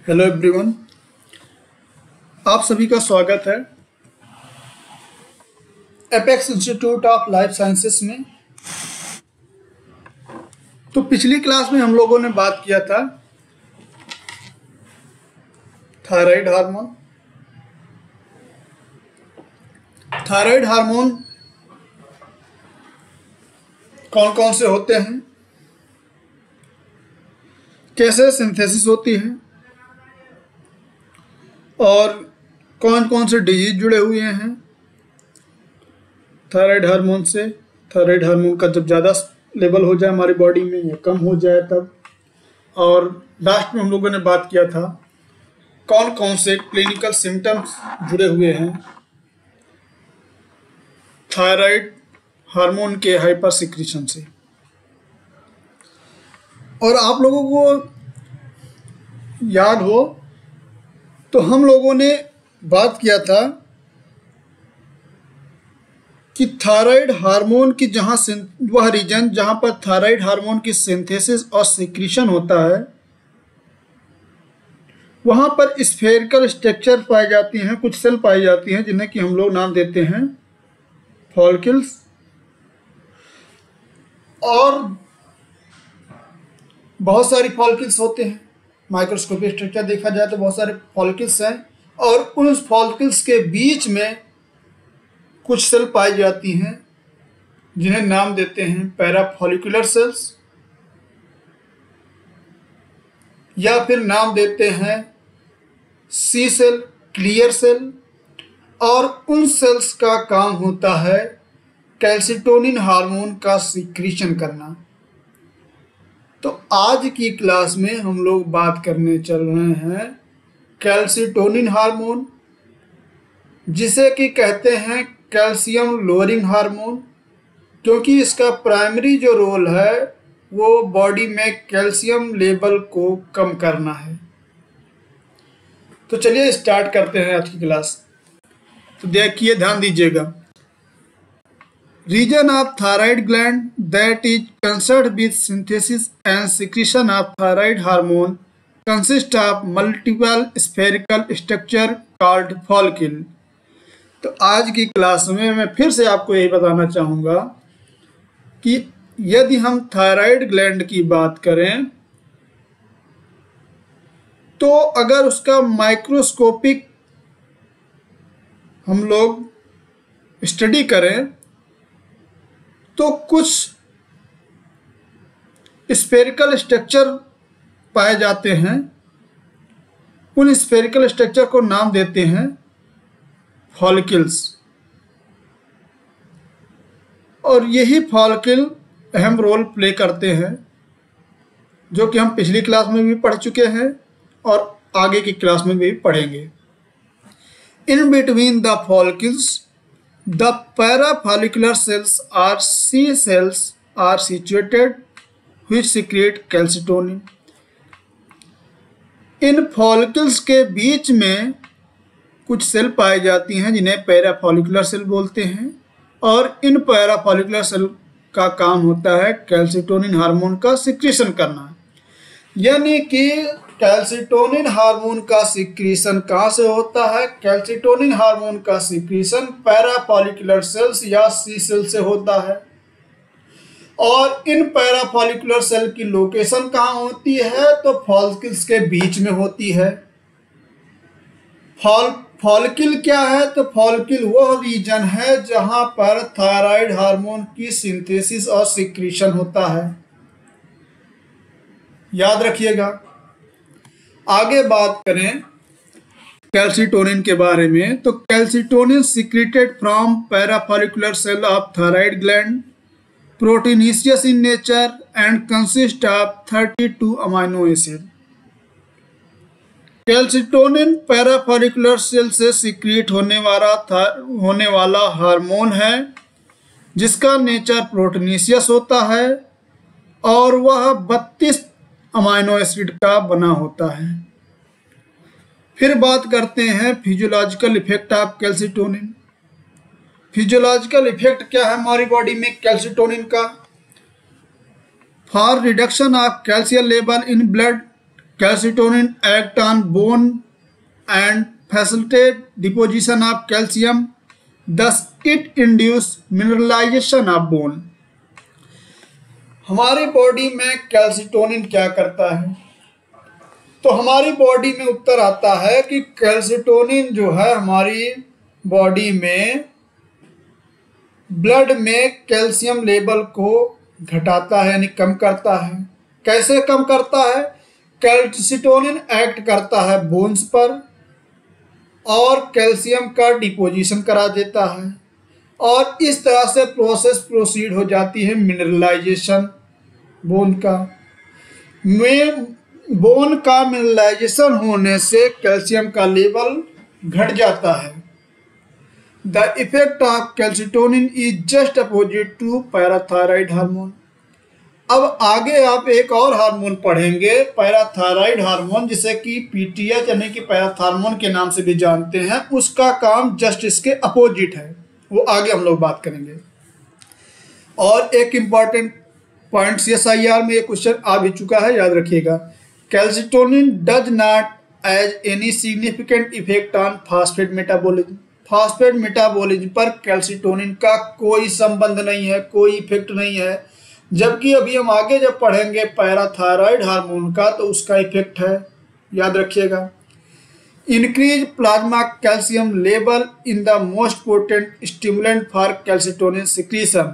Hello everyone, आप सभी का स्वागत है apex institute of life sciences में। तो पिछली क्लास में हम लोगों ने बात किया था थायराइड हार्मोन। थायराइड हार्मोन कौन कौन से होते हैं, कैसे सिंथेसिस होती है और कौन कौन से डिजीज जुड़े हुए हैं थायराइड हार्मोन से। थायराइड हार्मोन का जब ज़्यादा लेवल हो जाए हमारी बॉडी में या कम हो जाए तब। और लास्ट में हम लोगों ने बात किया था कौन कौन से क्लिनिकल सिम्टम्स जुड़े हुए हैं थायराइड हार्मोन के हाइपर सिक्रीशन से। और आप लोगों को याद हो तो हम लोगों ने बात किया था कि थायराइड हार्मोन की वह रीजन जहां पर थायराइड हार्मोन की सिंथेसिस और सिक्रीशन होता है वहां पर स्फेरिकल स्ट्रक्चर पाई जाती हैं, कुछ सेल पाई जाती हैं जिन्हें कि हम लोग नाम देते हैं फॉलिकल्स। और बहुत सारी फॉलिकल्स होते हैं, माइक्रोस्कोपिक स्ट्रक्चर देखा जाए तो बहुत सारे फॉलिकल्स हैं और उन फॉलिकल्स के बीच में कुछ सेल पाई जाती हैं जिन्हें नाम देते हैं पैराफॉलिकुलर सेल्स या फिर नाम देते हैं सी सेल, क्लियर सेल। और उन सेल्स का काम होता है कैल्सिटोनिन हार्मोन का सिक्रीशन करना। तो आज की क्लास में हम लोग बात करने चल रहे हैं कैल्सिटोनिन हार्मोन, जिसे कि कहते हैं कैल्शियम लोअरिंग हार्मोन, क्योंकि इसका प्राइमरी जो रोल है वो बॉडी में कैल्शियम लेवल को कम करना है। तो चलिए स्टार्ट करते हैं आज की क्लास। तो देखिए, ध्यान दीजिएगा। Region of thyroid gland that is concerned with synthesis and secretion of thyroid hormone consists of multiple spherical structure called follicle। तो आज की क्लास में मैं फिर से आपको यही बताना चाहूँगा कि यदि हम थायराइड ग्लैंड की बात करें तो अगर उसका माइक्रोस्कोपिक हम लोग स्टडी करें तो कुछ स्फेरिकल स्ट्रक्चर पाए जाते हैं। उन स्फेरिकल स्ट्रक्चर को नाम देते हैं फॉलिकल्स। और यही फॉलिकल अहम रोल प्ले करते हैं, जो कि हम पिछली क्लास में भी पढ़ चुके हैं और आगे की क्लास में भी पढ़ेंगे। In between the follicles the parafollicular cells or C cells are situated which secrete calcitonin। In follicles के बीच में कुछ सेल पाई जाती हैं जिन्हें पैराफॉलिकुलर सेल बोलते हैं और इन पैराफॉलिकुलर सेल का काम होता है कैल्सिटोनिन हार्मोन का सिक्रीशन करना। यानी कि कैल्सिटोनिन हार्मोन का सिक्रीशन कहाँ से होता है? कैल्सिटोनिन हार्मोन का सिक्रीशन पैराफॉलिकुलर सेल्स या सी सेल से होता है। और इन पैराफॉलिकुलर सेल की लोकेशन कहाँ होती है? तो फॉलिकल्स के बीच में होती है। फॉलिकल क्या है? तो फॉलिकल वह रीजन है जहां पर थायराइड हार्मोन की सिंथेसिस और सिक्रीशन होता है। याद रखिएगा। आगे बात करें कैल्सिटोनिन के बारे में तो calcitonin secreted from parafollicular cell of thyroid gland, proteinaceous in nature and consist of 32 amino acid. Calcitonin parafollicular cell से सीक्रेट होने वाला हार्मोन है जिसका नेचर प्रोटीनेशियस होता है और वह 32 अमीनो एसिड का बना होता है। फिर बात करते हैं physiological effect of calcitonin. Physiological effect क्या है हमारी बॉडी में कैल्सिटोनिन का? For reduction of calcium level in blood calcitonin act on bone and facilitate deposition of calcium, thus it induce mineralization of bone। हमारी बॉडी में calcitonin क्या करता है? तो हमारी बॉडी में उत्तर आता है कि कैल्सिटोनिन जो है हमारी बॉडी में ब्लड में कैल्शियम लेवल को घटाता है, यानी कम करता है। कैसे कम करता है? कैल्सिटोनिन एक्ट करता है बोन्स पर और कैल्शियम का डिपोजिशन करा देता है और इस तरह से प्रोसेस प्रोसीड हो जाती है मिनरलाइजेशन बोन का। बोन का मिनरलाइजेशन होने से कैल्शियम का लेवल घट जाता है। The effect of calcitonin is just opposite to parathyroid hormone. अब आगे आप एक और हार्मोन पढ़ेंगे, पैराथायराइड हार्मोन, जिसे कि पीटीएच यानी कि पैराथार्मोन के नाम से भी जानते हैं। उसका काम जस्ट इसके अपोजिट है, वो आगे हम लोग बात करेंगे। और एक इम्पॉर्टेंट पॉइंट CSIR में ये क्वेश्चन आ भी चुका है, याद रखिएगा। Calcitonin does not has any significant effect on phosphate metabolism. Phosphate metabolism पर कैल्सिटोनिन का कोई संबंध नहीं है, कोई इफेक्ट नहीं है। जबकि अभी हम आगे जब पढ़ेंगे पैराथायराइड हार्मोन का तो उसका इफेक्ट है, याद रखिएगा। Increase plasma calcium level in the most potent stimulant for calcitonin secretion.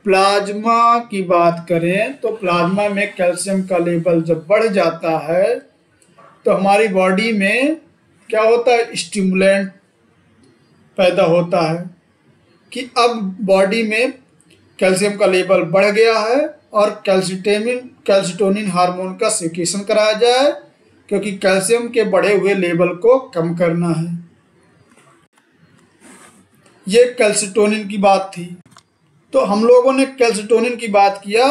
Plasma की बात करें तो प्लाज्मा में कैल्शियम का लेवल जब बढ़ जाता है तो हमारी बॉडी में क्या होता है? स्टिमुलेंट पैदा होता है कि अब बॉडी में कैल्शियम का लेवल बढ़ गया है और कैल्सिटोनिन हार्मोन का सिक्रीशन कराया जाए, क्योंकि कैल्शियम के बढ़े हुए लेवल को कम करना है। ये कैल्सिटोनिन की बात थी। तो हम लोगों ने कैल्सिटोनिन की बात किया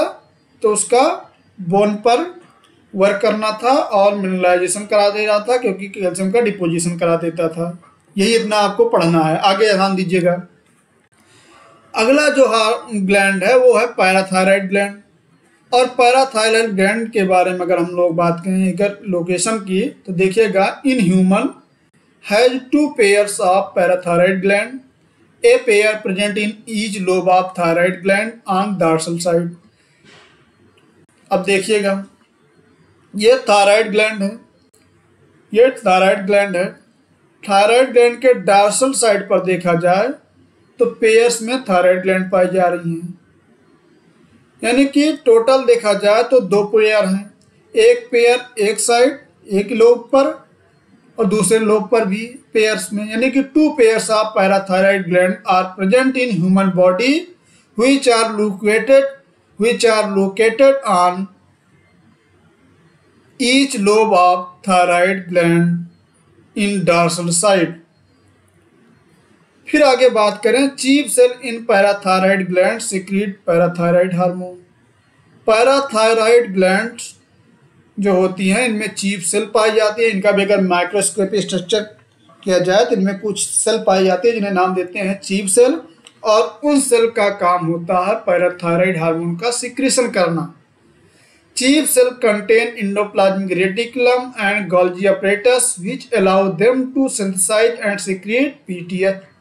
तो उसका बोन पर वर्क करना था और मिनरलाइजेशन करा दे रहा था, क्योंकि कैल्शियम का डिपोजिशन करा देता था। यही इतना आपको पढ़ना है, आगे ध्यान दीजिएगा। अगला जो ग्लैंड है वो है पैराथायराइड ग्लैंड। और पैराथायराइड ग्लैंड के बारे में अगर हम लोग बात करें अगर लोकेशन की, तो देखिएगा, in human has 2 pairs of parathyroid gland, a pair present in each lobe of thyroid gland on dorsal side. अब देखिएगा, ये थायराइड ग्लैंड है, ये थायराइड ग्लैंड है। थायराइड ग्लैंड के डॉर्सल साइड पर देखा जाए तो पेयर्स में थायराइड ग्लैंड पाई जा रही हैं, यानी कि टोटल देखा जाए तो 2 पेयर हैं। एक पेयर एक साइड एक लोब पर और दूसरे लोब पर भी पेयर्स में, यानी कि 2 pairs of parathyroid gland are present in human body which are located on each lobe of thyroid gland in dorsal side। फिर आगे बात करें, chief cell in parathyroid gland secrete parathyroid hormone. Parathyroid gland जो होती हैं इनमें chief cell पाई जाती है। इनका भी अगर माइक्रोस्कोपिक स्ट्रक्चर किया जाए तो इनमें कुछ सेल पाई जाती है जिन्हें नाम देते हैं चीफ सेल, और उन सेल का काम होता है पैराथायराइड हार्मोन का सिक्रीशन करना। Chief cell contain endoplasmic reticulum and Golgi apparatus which allow them to synthesize and secrete PTH।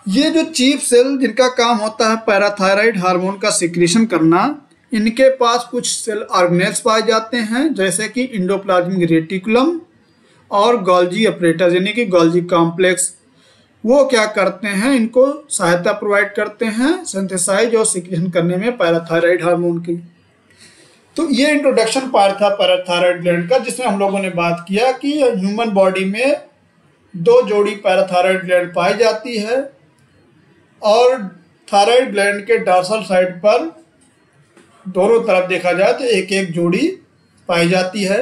ये जो चीफ सेल जिनका काम होता है पैराथायराइड हार्मोन का सिक्रीशन करना, इनके पास कुछ सेल ऑर्गेनेल्स पाए जाते हैं, जैसे कि इंडोप्लाज्मिक रेटिकुलम और गोल्जी apparatus यानी कि गोल्जी कॉम्प्लेक्स। वो क्या करते हैं, इनको सहायता प्रोवाइड करते हैं सिंथेसाइज और सिक्रीशन करने में पैराथायराइड हार्मोन की। तो ये इंट्रोडक्शन पार्ट था पैराथायराइड ग्लैंड का, जिसमें हम लोगों ने बात किया कि ह्यूमन बॉडी में 2 जोड़ी पैराथायराइड ग्लैंड पाई जाती है और थायराइड ग्लैंड के डॉर्सल साइड पर दोनों तरफ देखा जाए तो एक एक जोड़ी पाई जाती है।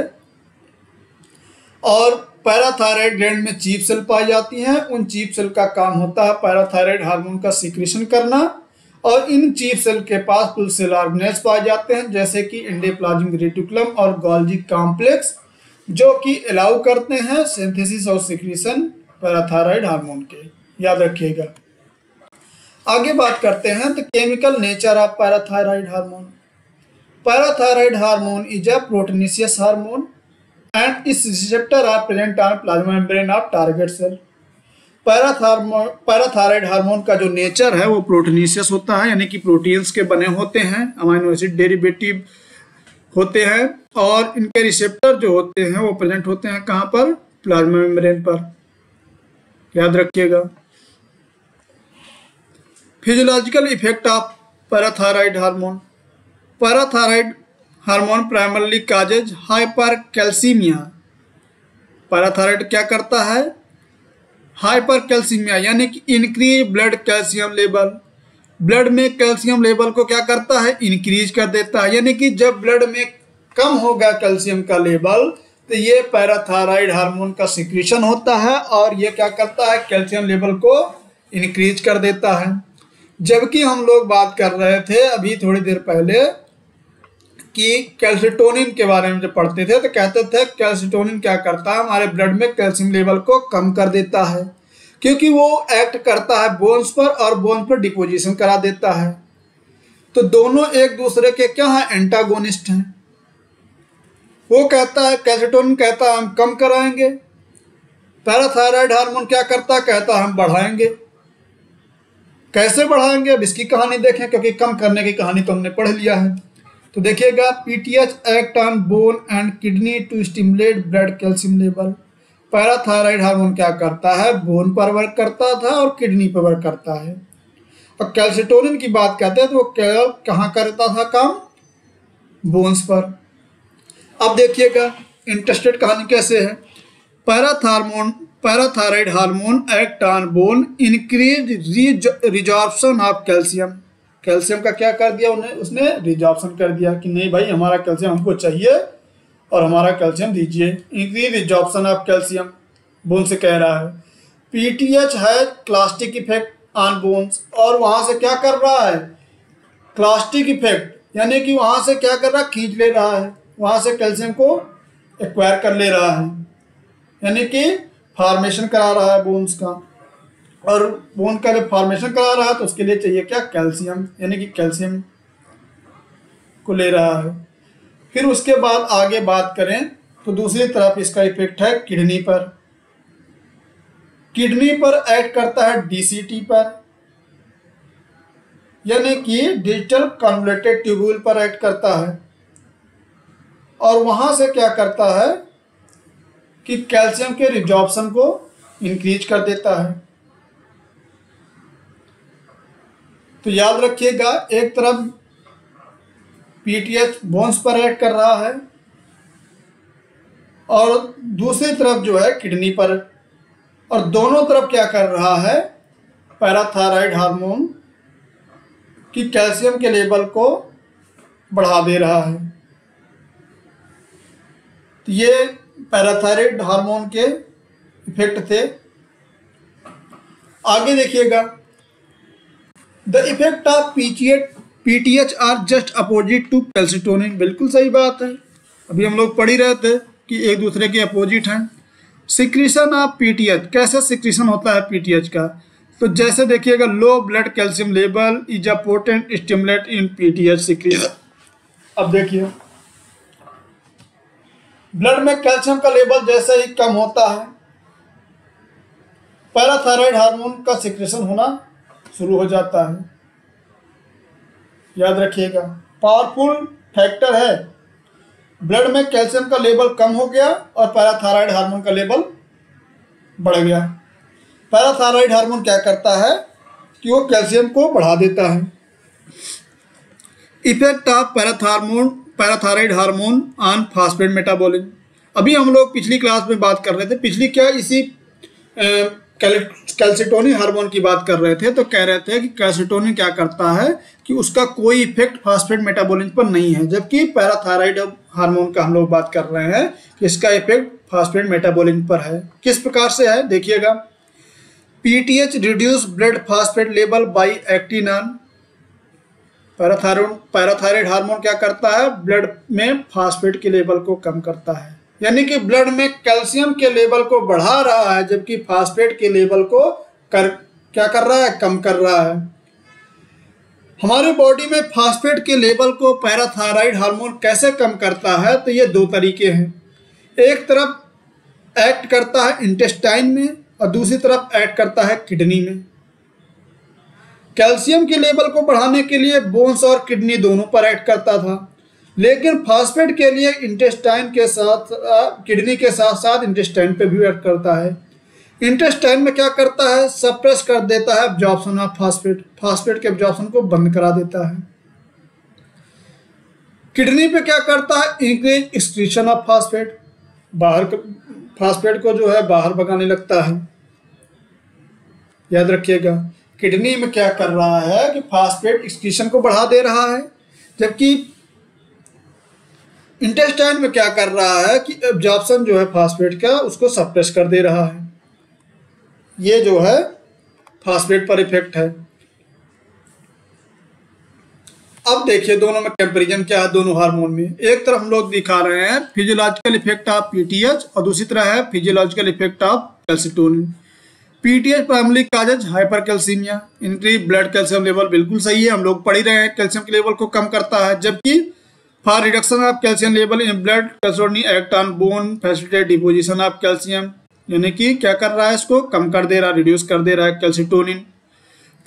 और पैराथायराइड ग्लैंड में चीफ सेल पाई जाती हैं। उन चीफ सेल का काम होता है पैराथायराइड हार्मोन का सिक्रीशन करना, और इन चीफ सेल के पास कुल सेल ऑर्गेनेल्स पाए जाते हैं, जैसे कि एंडोप्लाज्मिक रेटिकुलम और गोल्जी कॉम्प्लेक्स, जो कि अलाउ करते हैं सिंथेसिस और सिक्रीशन पैराथायराइड हार्मोन के। याद रखिएगा। आगे बात करते हैं तो chemical nature of parathyroid hormone. Parathyroid hormone is a proteinaceous hormone and its receptor are present on plasma membrane of target cell. Parathyroid hormone का जो नेचर है वो प्रोटीनेशियस होता है, यानी कि प्रोटीन्स के बने होते हैं, अमीनो एसिड डेरिवेटिव होते हैं, और इनके रिसेप्टर जो होते हैं वो प्रेजेंट होते हैं कहाँ पर? प्लाज्मा मेम्ब्रेन पर, याद रखिएगा। Physiological effect of parathyroid hormone. Parathyroid hormone primarily causes hyper calcaemia. Parathyroid क्या करता है? हाइपर कैल्सीमिया, यानी कि increase blood calcium level. Blood में कैल्शियम लेवल को क्या करता है? इंक्रीज कर देता है, यानी कि जब ब्लड में कम होगा कैल्शियम का लेवल तो ये पैराथायराइड हार्मोन का सिक्रीशन होता है और ये क्या करता है? कैल्शियम लेवल को इंक्रीज कर देता है। जबकि हम लोग बात कर रहे थे अभी थोड़ी देर पहले कि कैल्सिटोनिन के बारे में जब पढ़ते थे तो कहते थे कैल्सिटोनिन क्या करता है? हमारे ब्लड में कैल्शियम लेवल को कम कर देता है, क्योंकि वो एक्ट करता है बोन्स पर और बोन्स पर डिपोजिशन करा देता है। तो दोनों एक दूसरे के क्या हैं? एंटागोनिस्ट हैं। वो कहता है, कैल्सिटोनिन कहता है हम कम कराएंगे, पैराथायराइड हार्मोन क्या करता है? कहता है हम बढ़ाएंगे। कैसे बढ़ाएंगे अब इसकी कहानी देखें, क्योंकि कम करने की कहानी तो हमने पढ़ लिया है। तो देखिएगा, PTH act on bone and kidney to stimulate blood calcium level. Parathyroid hormone क्या करता है? बोन पर वर्क करता था और किडनी पर वर्क करता है। और कैल्सिटोनिन की बात करते हैं तो वो कहाँ करता था काम? बोन्स पर। अब देखिएगा इंटरेस्टेड कहानी कैसे है। Parathyroid hormone act on bone increase resorption of calcium. Calcium का क्या कर दिया उसने? रिजॉर्प्शन कर दिया कि नहीं भाई हमारा कैल्शियम हमको चाहिए और हमारा कैल्शियम दीजिए। Increase resorption of calcium bone से कह रहा है। पीटीएच है क्लास्टिक इफेक्ट ऑन बोन्स, और वहां से क्या कर रहा है? क्लास्टिक इफेक्ट, यानी कि वहां से क्या कर रहा है? खींच ले रहा है, वहां से कैल्शियम को एक्वायर कर ले रहा है, यानी कि फॉर्मेशन करा रहा है बोन्स का। और बोन का जब फॉर्मेशन करा रहा है तो उसके लिए चाहिए क्या? कैल्शियम, यानी कि कैल्शियम को ले रहा है। फिर उसके बाद आगे बात करें तो दूसरी तरफ इसका इफेक्ट है किडनी पर। किडनी पर एक्ट करता है डीसीटी पर, यानी कि डिजिटल कन्वोल्यूटेड ट्यूब्यूल पर एक्ट करता है, और वहां से क्या करता है कि कैल्शियम के रिजॉर्प्शन को इंक्रीज कर देता है। तो याद रखिएगा, एक तरफ पीटीएच बोन्स पर एक्ट कर रहा है और दूसरी तरफ जो है किडनी पर, और दोनों तरफ क्या कर रहा है? पैराथायराइड हार्मोन की कैल्शियम के लेवल को बढ़ा दे रहा है। तो ये पैराथायराइड हार्मोन के इफेक्ट थे। आगे देखिएगा, the effect of PTH are just opposite to calcitonin. बिल्कुल सही बात है, अभी हम लोग पढ़ ही रहे थे कि एक दूसरे के अपोजिट हैं। सिक्रीशन ऑफ पीटीएच, कैसे सिक्रीशन होता है पीटीएच का? तो जैसे देखिएगा, low blood calcium level is a potent stimulate in PTH secretion. अब देखिए, ब्लड में कैल्शियम का लेवल जैसे ही कम होता है, पैराथायराइड हार्मोन का सिक्रीशन होना शुरू हो जाता है। याद रखिएगा, पावरफुल फैक्टर है। ब्लड में कैल्शियम का लेवल कम हो गया और पैराथायराइड हार्मोन का लेवल बढ़ गया। पैराथायराइड हार्मोन क्या करता है कि वो कैल्शियम को बढ़ा देता है। Effect of parathyroid hormone on phosphate metabolism. अभी हम लोग पिछली क्लास में बात कर रहे थे, पिछली क्या इसी कैल्सिटोनिन हार्मोन की बात कर रहे थे, तो कह रहे थे कि कैल्सिटोनिन क्या करता है कि उसका कोई इफेक्ट फास्फेट मेटाबॉलिज्म पर नहीं है, जबकि पैराथायराइड हार्मोन का हम लोग बात कर रहे हैं कि इसका इफेक्ट फास्फेट मेटाबॉलिज्म पर है। किस प्रकार से है देखिएगा, PTH reduce blood phosphate level by actin on. Parathyroid hormone क्या करता है? ब्लड में फास्फेट के लेवल को कम करता है, यानी कि ब्लड में कैल्शियम के लेवल को बढ़ा रहा है, जबकि फास्फेट के लेवल को क्या कर रहा है? कम कर रहा है। हमारे बॉडी में फास्फेट के लेवल को पैराथायराइड हार्मोन कैसे कम करता है, तो ये दो तरीके हैं। एक तरफ एक्ट करता है इंटेस्टाइन में और दूसरी तरफ एक्ट करता है किडनी में। कैल्शियम के लेवल को बढ़ाने के लिए बोन्स और किडनी दोनों पर एक्ट करता था, लेकिन फास्फेट के लिए इंटेस्टाइन के साथ किडनी के साथ साथ इंटेस्टाइन पे भी एक्ट करता है। इंटेस्टाइन में क्या करता है, सप्रेस कर देता है एब्जॉर्प्शन ऑफ फास्फेट, फास्फेट के एब्जॉर्प्शन को बंद करा देता है। किडनी पे क्या करता है, increase excretion of phosphate, phosphate को जो है बाहर भगाने लगता है। याद रखिएगा, किडनी में क्या कर रहा है कि फास्फेट एक्सक्रीशन को बढ़ा दे रहा है, जबकि इंटेस्टाइन में क्या कर रहा है कि एब्जॉर्प्शन जो है फास्फेट का उसको सप्रेस कर दे रहा है। ये जो है फास्फेट पर इफेक्ट है। अब देखिए दोनों में कंपैरिजन क्या है दोनों हार्मोन में। एक तरफ हम लोग दिखा रहे हैं फिजियोलॉजिकल इफेक्ट ऑफ पीटीएच और दूसरी तरह है physiological effect of calcitonin. PTH primary causes hypercalcaemia, increase blood calcium level, बिल्कुल सही है, हम लोग पढ़ ही रहे हैं, कैल्शियम के लेवल को कम करता है। जबकि for reduction of calcium level in blood calcitonin act on bone facilitate deposition of calcium, यानी कि क्या कर रहा है, इसको कम कर दे रहा है, रिड्यूस कर दे रहा है calcitonin.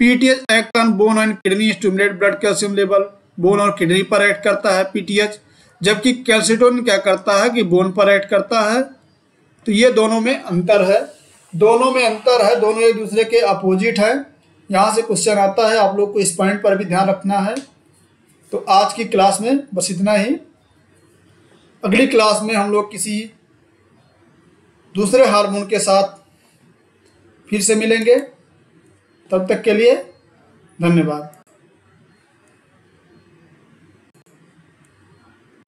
PTH act on bone and kidney stimulate blood calcium level, bone और किडनी पर एक्ट करता है पीटीएच, जबकि कैल्सिटोनिन क्या करता है कि बोन पर एक्ट करता है। तो ये दोनों में अंतर है, दोनों एक दूसरे के अपोजिट है। यहाँ से क्वेश्चन आता है, आप लोग को इस पॉइंट पर भी ध्यान रखना है। तो आज की क्लास में बस इतना ही। अगली क्लास में हम लोग किसी दूसरे हार्मोन के साथ फिर से मिलेंगे। तब तक के लिए धन्यवाद।